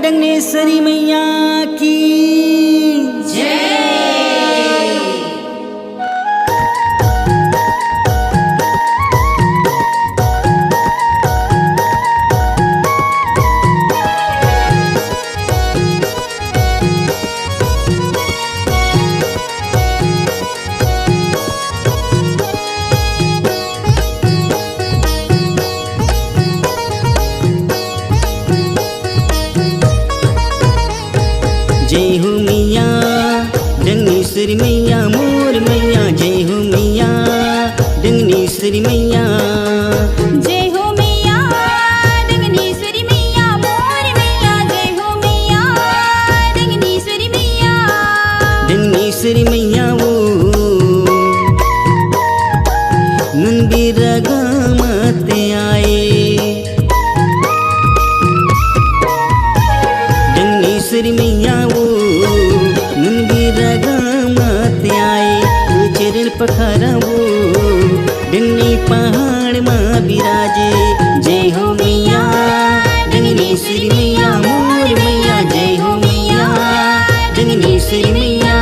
डंगनेश्वरी मैया की जय। जय हो मैया डंगनेश्वरी मैया मोर मैया, जय हो मैया डंगनेश्वरी मैया। जय हो मैया डंगनेश्वरी मैया मोर मैया, जय हो मैया डंगनेश्वरी मैया। डंगनेश्वरी मैया वो नंबीरगा माते आए, डंगनेश्वरी मैया वो नंबीरगा माते आए। वो चरण पखारा वो डंगनी पहाड़ माँ बिराजे। जय हो मैया डंगनेश्वरी मैया मोर मैया, जय हो मैया डंगनेश्वरी मैया।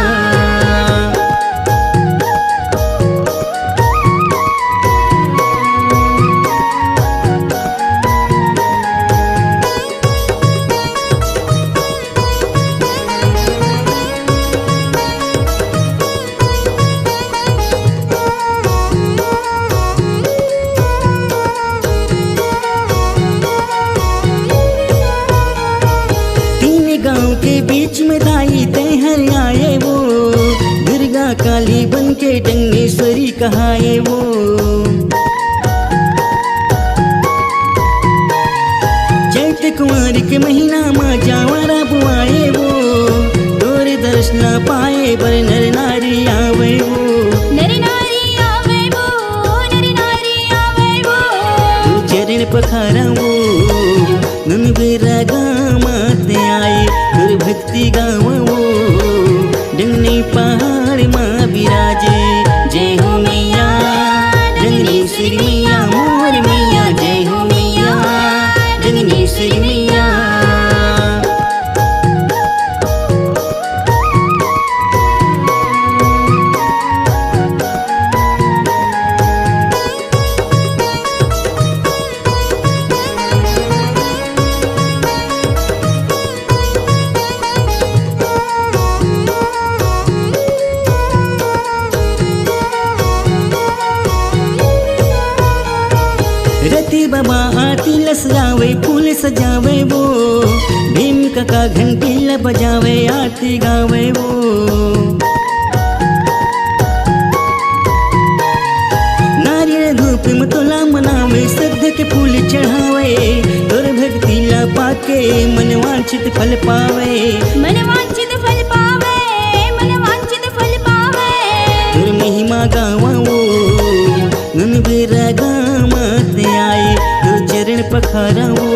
गांव के बीच में दाई तहर आए वो, दुर्गा काली बन के डंगनेश्वरी कहाए वो। चैत कुंवर के महीना माँ जावरा बुआए वो, तोरे दर्शन पाए बर नर नारी आवे वो। नर नारी आवे वो, नर नारी आवे वो। तू चरण पखारा वो नंबीरगा माते आए। गुरु भक्ति गावा वो डंगनी पहाड़ माँ बिराजे। जय हो मैया डंगनेश्वरी मैया मोर मैया, जय हो मैया डंगनेश्वरी मैया। रति बाबा आती लसजावे फूल सजावे वो, भीम काका घंटी ल बजावे आरती गावे वो। नारियल धूप मतोला मनावे श्रद्धा के फूल चढ़ावे, तोर भक्ति ला पाके मनवांछित फल पावे। मनवांछित फल पावे, मनवांछित फल पावे। तोर महिमा गावा वो नंबीरगा माते आए। तो चरण पखारा वो